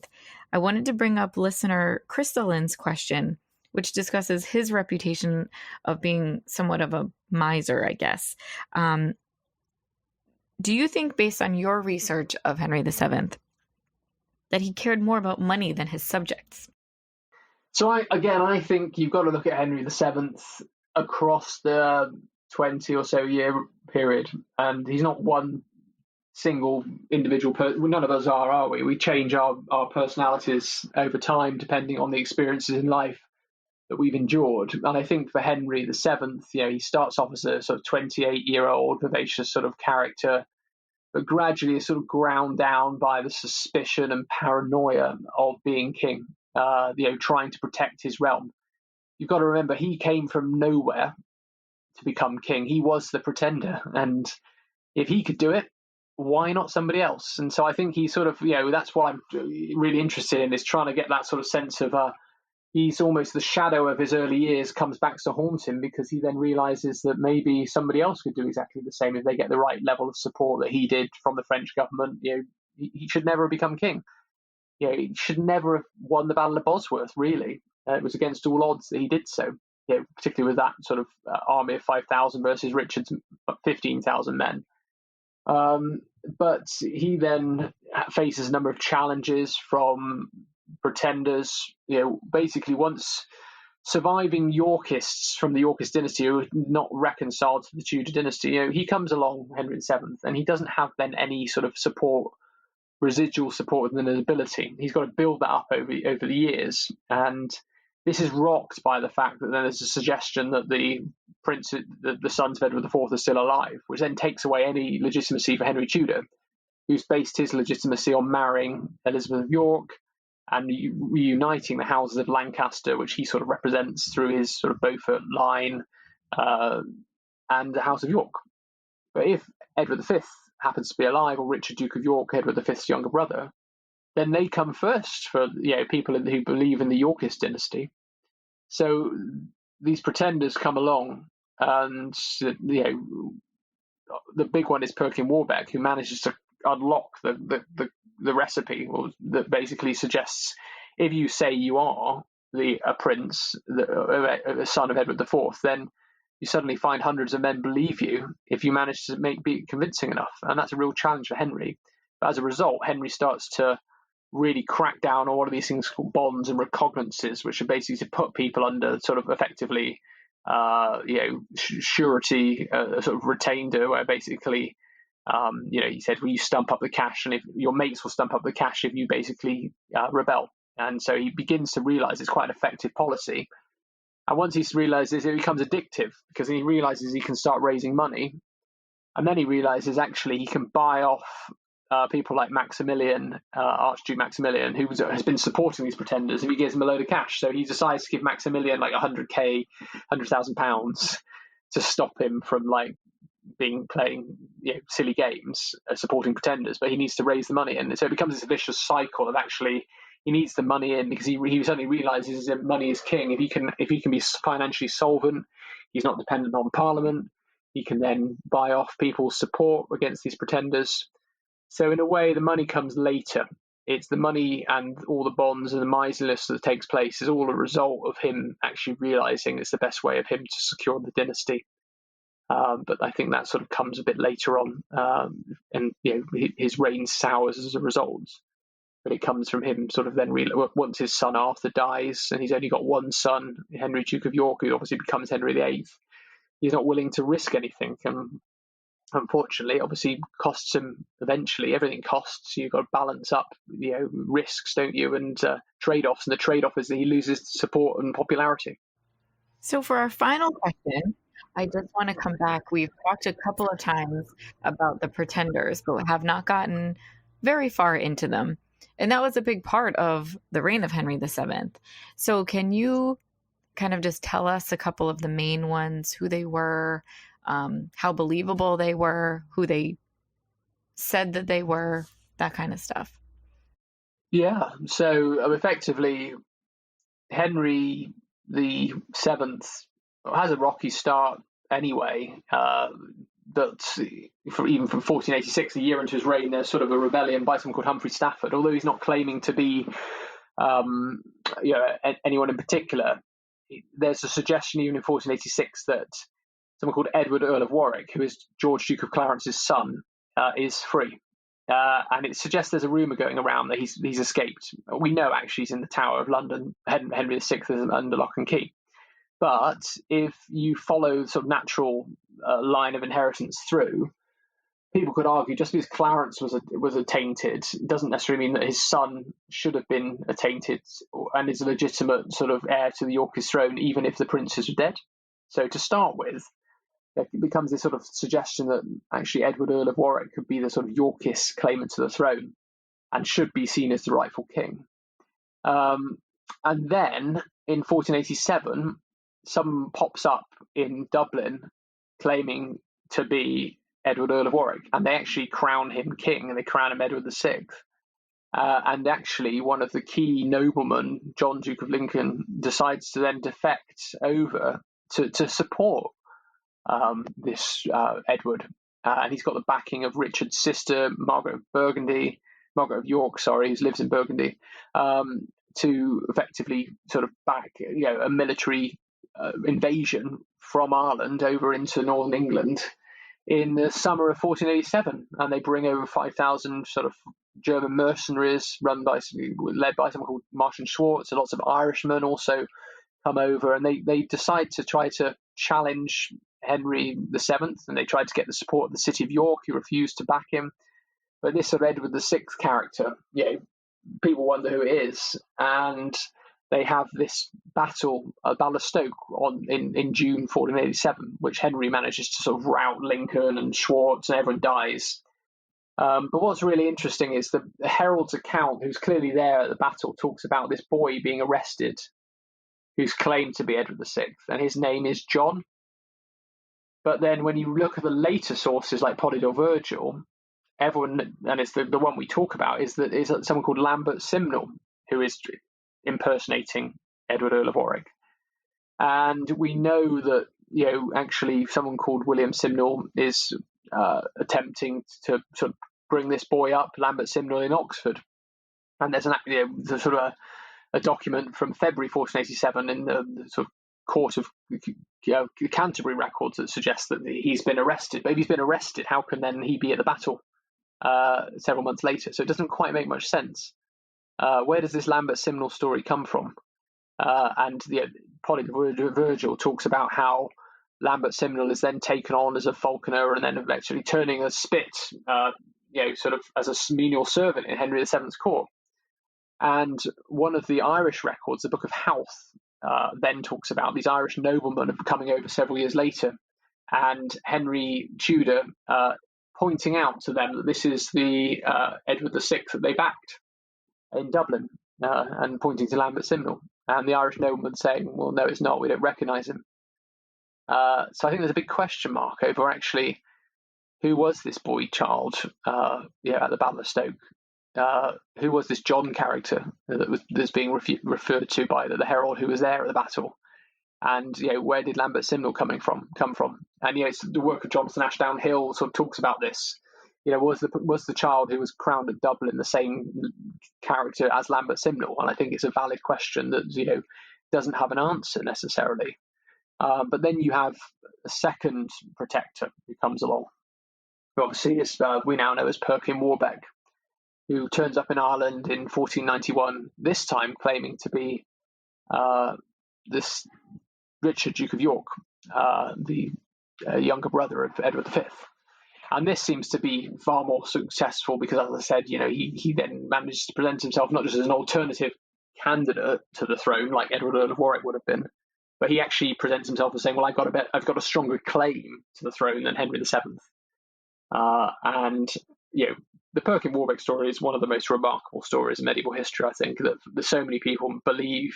I wanted to bring up listener Crystalline's question, which discusses his reputation of being somewhat of a miser, I guess. Do you think, based on your research of Henry VII, that he cared more about money than his subjects? So I think you've got to look at Henry VII across the 20 or so year period, and he's not one single individual person. None of us are we? We change our personalities over time depending on the experiences in life that we've endured. And I think for Henry VII, he starts off as a sort of 28-year-old vivacious sort of character, but gradually is sort of ground down by the suspicion and paranoia of being king, trying to protect his realm. You've got to remember, he came from nowhere to become king. He was the pretender, and if he could do it, why not somebody else? And so I think he sort of, that's what I'm really interested in, is trying to get that sort of sense of he's almost the shadow of his early years comes back to haunt him, because he then realizes that maybe somebody else could do exactly the same if they get the right level of support that he did from the French government. He should never have become king. He should never have won the Battle of Bosworth, really. It was against all odds that he did so, particularly with that sort of army of 5,000 versus Richard's 15,000 men. But he then faces a number of challenges from pretenders, basically once surviving Yorkists from the Yorkist dynasty who are not reconciled to the Tudor dynasty. He comes along, Henry VII, and he doesn't have then any sort of residual support within the nobility. He's got to build that up over the years, and this is rocked by the fact that then there's a suggestion that the sons of Edward IV are still alive, which then takes away any legitimacy for Henry Tudor, who's based his legitimacy on marrying Elizabeth of York and reuniting the houses of Lancaster, which he sort of represents through his sort of Beaufort line, and the House of York. But if Edward V happens to be alive, or Richard, Duke of York, Edward V's younger brother, then they come first for people who believe in the Yorkist dynasty. So these pretenders come along, and the big one is Perkin Warbeck, who manages to unlock the recipe that basically suggests if you say you are a prince, a son of Edward IV, then you suddenly find hundreds of men believe you if you manage to be convincing enough. And that's a real challenge for Henry. But as a result, Henry starts to really crack down on all of these things called bonds and recognizances, which are basically to put people under sort of effectively surety, sort of retainder, where basically he said, well, you stump up the cash, and if your mates will stump up the cash if you basically rebel. And so he begins to realize it's quite an effective policy. And once he realizes, it becomes addictive, because he realizes he can start raising money. And then he realizes actually he can buy off people like Maximilian, Archduke Maximilian, who has been supporting these pretenders, if he gives them a load of cash. So he decides to give Maximilian like £100,000 to stop him from playing silly games, supporting pretenders. But he needs to raise the money in. And so it becomes this vicious cycle of actually he needs the money in, because he suddenly realizes that money is king. If he can be financially solvent, he's not dependent on Parliament. He can then buy off people's support against these pretenders. So in a way, the money comes later. It's the money and all the bonds and the miserliness that takes place is all a result of him actually realizing it's the best way of him to secure the dynasty. But I think that sort of comes a bit later on, and his reign sours as a result. But it comes from him sort of then once his son Arthur dies, and he's only got one son, Henry, Duke of York, who obviously becomes Henry VIII. He's not willing to risk anything, and unfortunately, obviously, costs him eventually. Everything costs. You've got to balance up, risks, don't you, and trade-offs. And the trade-off is that he loses support and popularity. So for our final question, I just want to come back. We've talked a couple of times about the pretenders, but have not gotten very far into them. And that was a big part of the reign of Henry VII. So can you kind of just tell us a couple of the main ones, who they were, how believable they were, who they said that they were, that kind of stuff? Yeah, so effectively, Henry VII has a rocky start anyway, but even from 1486, a year into his reign, there's sort of a rebellion by someone called Humphrey Stafford. Although he's not claiming to be anyone in particular, there's a suggestion even in 1486 that someone called Edward, Earl of Warwick, who is George, Duke of Clarence's son, is free. And it suggests there's a rumour going around that he's escaped. We know actually he's in the Tower of London. Henry VI is under lock and key. But if you follow the sort of natural line of inheritance through, people could argue just because Clarence was attainted doesn't necessarily mean that his son should have been attainted and is a legitimate sort of heir to the Yorkist throne, even if the princes are dead. So to start with, it becomes this sort of suggestion that actually Edward, Earl of Warwick, could be the sort of Yorkist claimant to the throne and should be seen as the rightful king. And then in 1487, someone pops up in Dublin claiming to be Edward, Earl of Warwick, and they actually crown him king, and they crown him Edward VI. And actually, one of the key noblemen, John, Duke of Lincoln, decides to then defect over to support this Edward. And he's got the backing of Richard's sister, Margaret of York, who lives in Burgundy, to effectively sort of back a military invasion from Ireland over into northern England in the summer of 1487, and they bring over 5,000 sort of German mercenaries led by someone called Martin Schwartz, and lots of Irishmen also come over, and they decide to try to challenge Henry VII, and they tried to get the support of the city of York, who refused to back him. But this sort of Edward VI character, people wonder who it is, and they have this battle, Battle of Stoke, in June 1487, which Henry manages to sort of rout Lincoln and Schwartz, and everyone dies. But what's really interesting is the Herald's account, who's clearly there at the battle, talks about this boy being arrested, who's claimed to be Edward VI, and his name is John. But then when you look at the later sources like Polydor Virgil, everyone, and it's the one we talk about, is someone called Lambert Simnel, who is impersonating Edward, Earl of Warwick. And we know that, actually someone called William Simnel is attempting to sort of bring this boy up, Lambert Simnel, in Oxford. And there's there's sort of a document from February 1487 in the sort of court of Canterbury records that suggests that he's been arrested. But if he's been arrested, how can then he be at the battle several months later? So it doesn't quite make much sense. Where does this Lambert Simnel story come from? And Virgil talks about how Lambert Simnel is then taken on as a falconer and then eventually turning a spit, sort of as a menial servant in Henry VII's court. And one of the Irish records, the Book of Howth, then talks about these Irish noblemen coming over several years later, and Henry Tudor pointing out to them that this is the Edward VI that they backed in Dublin, and pointing to Lambert Simnel. And the Irish nobleman saying, well, no, it's not, we don't recognise him. So I think there's a big question mark over actually who was this boy child at the Battle of Stoke? Who was this John character that's being referred to by the herald who was there at the battle? And where did Lambert Simnel come from? And it's the work of Jonathan Ashdown Hill sort of talks about this. Was the child who was crowned at Dublin the same character as Lambert Simnel? And I think it's a valid question that doesn't have an answer necessarily. But then you have a second protector who comes along, who obviously is we now know as Perkin Warbeck, who turns up in Ireland in 1491. This time claiming to be this Richard, Duke of York, the younger brother of Edward V. And this seems to be far more successful because, as I said, he then manages to present himself not just as an alternative candidate to the throne, like Edward Earl of Warwick would have been, but he actually presents himself as saying, "Well, I've got a stronger claim to the throne than Henry VII." And the Perkin Warbeck story is one of the most remarkable stories in medieval history. I think that so many people believe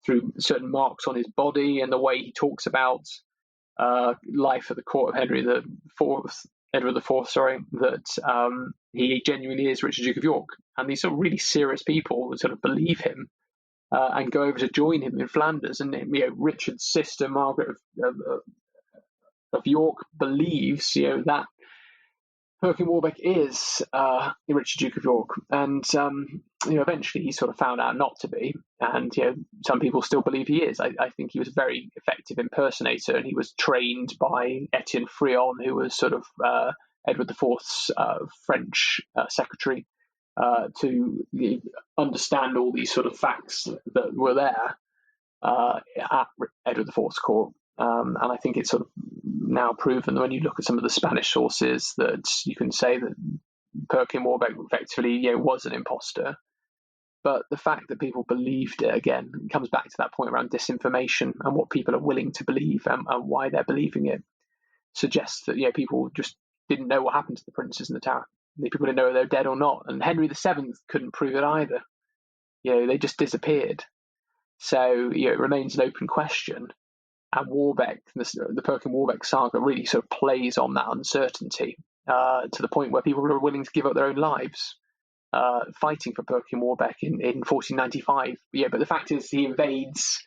through certain marks on his body and the way he talks about life at the court of Edward IV, that he genuinely is Richard, Duke of York. And these sort of really serious people would sort of believe him and go over to join him in Flanders. And Richard's sister, Margaret of York, believes that Perkin Warbeck is Richard, Duke of York. And eventually he's sort of found out not to be. And some people still believe he is. I think he was a very effective impersonator, and he was trained by Etienne Frion, who was sort of Edward IV's French secretary, to understand all these sort of facts that were there at Edward IV's court. And I think it's sort of now proven that when you look at some of the Spanish sources that you can say that Perkin Warbeck effectively was an imposter. But the fact that people believed it, again, comes back to that point around disinformation and what people are willing to believe and why they're believing it, suggests that people just didn't know what happened to the princes in the Tower. People didn't know if they're dead or not. And Henry VII couldn't prove it either. They just disappeared. So it remains an open question. And Warbeck, the Perkin Warbeck saga, really sort of plays on that uncertainty to the point where people are willing to give up their own lives fighting for Perkin Warbeck in 1495. But the fact is, he invades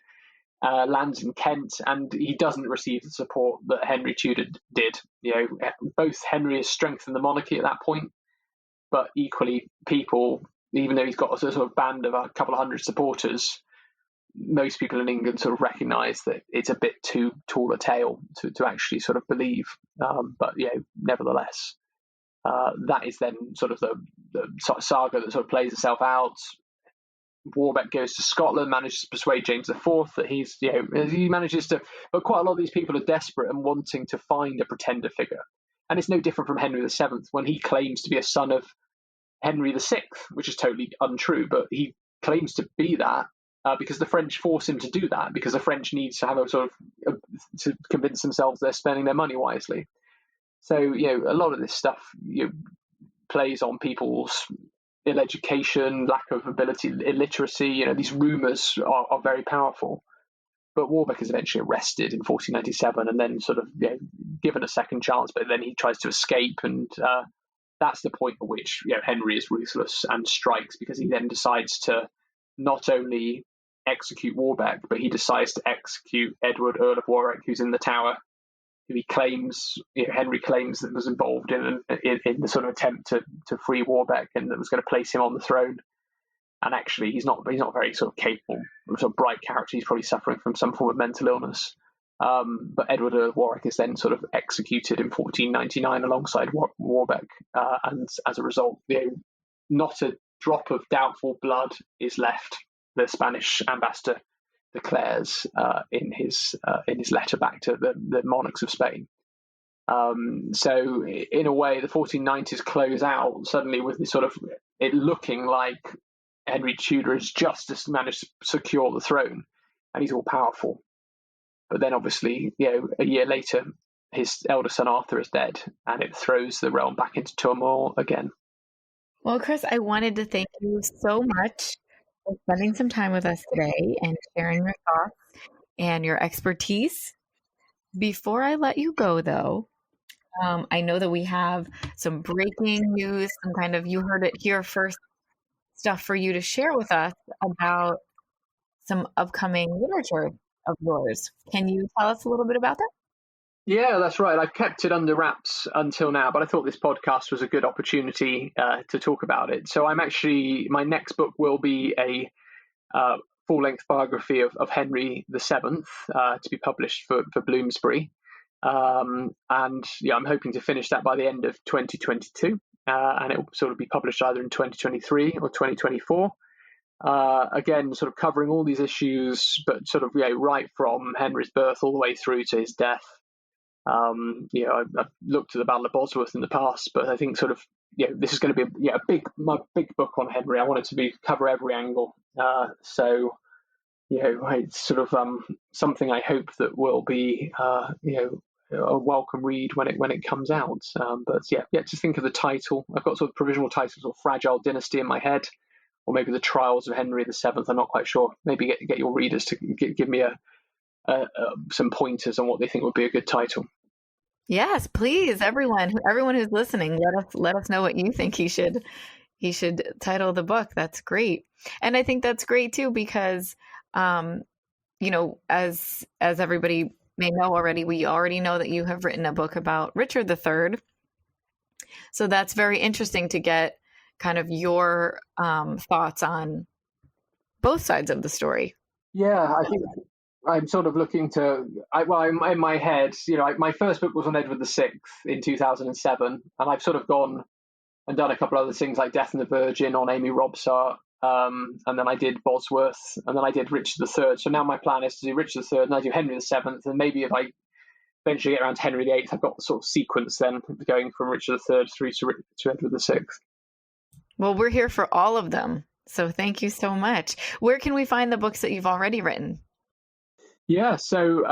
lands in Kent, and he doesn't receive the support that Henry Tudor did. Both Henry has strengthened the monarchy at that point, but equally, people, even though he's got a sort of band of a couple of hundred supporters, most people in England sort of recognise that it's a bit too tall a tale to actually sort of believe. But nevertheless, that is then sort of the saga that sort of plays itself out. Warbeck goes to Scotland, manages to persuade James IV that he manages to, but quite a lot of these people are desperate and wanting to find a pretender figure. And it's no different from Henry VII when he claims to be a son of Henry VI, which is totally untrue, but he claims to be that because the French force him to do that, because the French need to have a sort of to convince themselves they're spending their money wisely. So a lot of this stuff plays on people's ill education, lack of ability, illiteracy. These rumours are very powerful. But Warbeck is eventually arrested in 1497 and then sort of given a second chance, but then he tries to escape, and that's the point at which Henry is ruthless and strikes, because he then decides to not only execute Warbeck, but he decides to execute Edward, Earl of Warwick, who's in the Tower, who he claims, Henry claims that was involved in the sort of attempt to free Warbeck and that was going to place him on the throne. And actually, he's not very sort of capable, sort of bright character. He's probably suffering from some form of mental illness. But Edward of Warwick is then sort of executed in 1499 alongside Warbeck, and as a result, not a drop of doubtful blood is left. The Spanish ambassador declares in his letter back to the monarchs of Spain. So in a way, the 1490s close out suddenly with this sort of it looking like Henry Tudor has just managed to secure the throne, and he's all powerful. But then, obviously, a year later, his elder son Arthur is dead, and it throws the realm back into turmoil again. Well, Chris, I wanted to thank you so much for spending some time with us today and sharing your thoughts and your expertise. Before I let you go, though, I know that we have some breaking news, some kind of you heard it here first stuff for you to share with us about some upcoming literature of yours. Can you tell us a little bit about that? Yeah, that's right. I've kept it under wraps until now, but I thought this podcast was a good opportunity to talk about it. So my next book will be a full-length biography of Henry VII to be published for Bloomsbury. And I'm hoping to finish that by the end of 2022. And it will sort of be published either in 2023 or 2024. Again, sort of covering all these issues, but sort of right from Henry's birth all the way through to his death. I've looked at the Battle of Bosworth in the past, but I think sort of this is going to be my big book on Henry. I want it to cover every angle. So it's sort of something I hope that will be a welcome read when it comes out. But just think of the title. I've got sort of provisional titles of Fragile Dynasty in my head, or maybe The Trials of Henry VII. I'm not quite sure. Maybe get your readers to give me some pointers on what they think would be a good title. Yes, please, everyone who's listening, let us know what you think he should title the book. That's great, and I think that's great too because, as everybody may know already, we already know that you have written a book about Richard III. So that's very interesting to get kind of your thoughts on both sides of the story. Yeah, I think I'm sort of looking to, I'm in my head, my first book was on Edward VI in 2007, and I've sort of gone and done a couple other things like Death and the Virgin on Amy Robsart, and then I did Bosworth, and then I did Richard III. So now my plan is to do Richard III, and I do Henry VII, and maybe if I eventually get around to Henry VIII, I've got the sort of sequence then going from Richard III through to Edward VI. Well, we're here for all of them, so thank you so much. Where can we find the books that you've already written? Yeah, so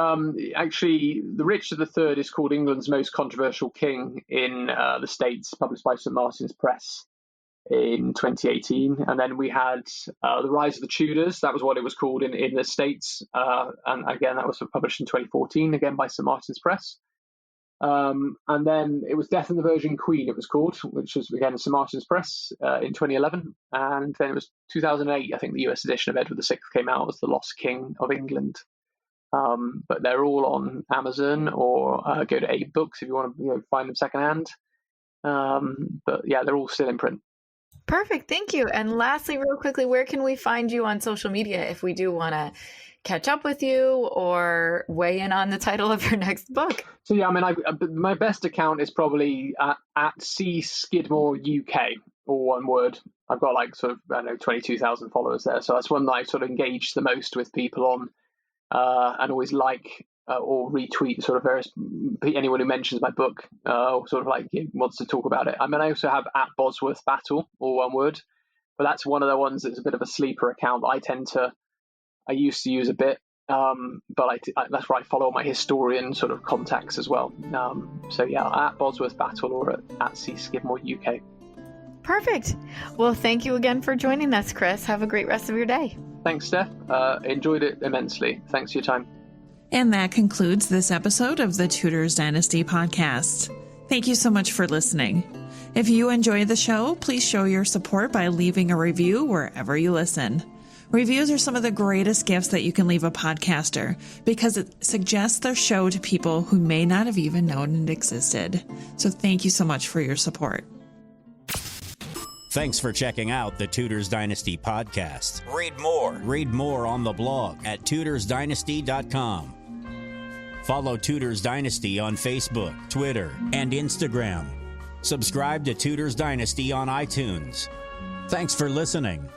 actually, the Richard III is called England's Most Controversial King in the States, published by St. Martin's Press in 2018. And then we had The Rise of the Tudors. That was what it was called in the States. And again, that was published in 2014, again by St. Martin's Press. And then it was Death and the Virgin Queen, it was called, which was, again, St. Martin's Press in 2011. And then it was 2008, I think the US edition of Edward VI came out as The Lost King of England. But they're all on Amazon, or go to 8 Books if you want to find them secondhand. But yeah, they're all still in print. Perfect. Thank you. And lastly, real quickly, where can we find you on social media if we do want to catch up with you or weigh in on the title of your next book? So yeah, my best account is probably at C Skidmore UK, or one word. I've got 22,000 followers there. So that's one that I sort of engage the most with people on. And always or retweet sort of anyone who mentions my book, or sort of wants to talk about it. I also have at Bosworth Battle, or one word, but that's one of the ones that's a bit of a sleeper account. I used to use a bit, but that's where I follow my historian sort of contacts as well. So yeah, at Bosworth Battle or at C Skidmore UK. Perfect. Well, thank you again for joining us, Chris. Have a great rest of your day. Thanks, Steph. Enjoyed it immensely. Thanks for your time. And that concludes this episode of the Tudors Dynasty podcast. Thank you so much for listening. If you enjoy the show, please show your support by leaving a review wherever you listen. Reviews are some of the greatest gifts that you can leave a podcaster because it suggests their show to people who may not have even known it existed. So thank you so much for your support. Thanks for checking out the Tudors Dynasty podcast. Read more on the blog at tudorsdynasty.com. Follow Tudors Dynasty on Facebook, Twitter, and Instagram. Subscribe to Tudors Dynasty on iTunes. Thanks for listening.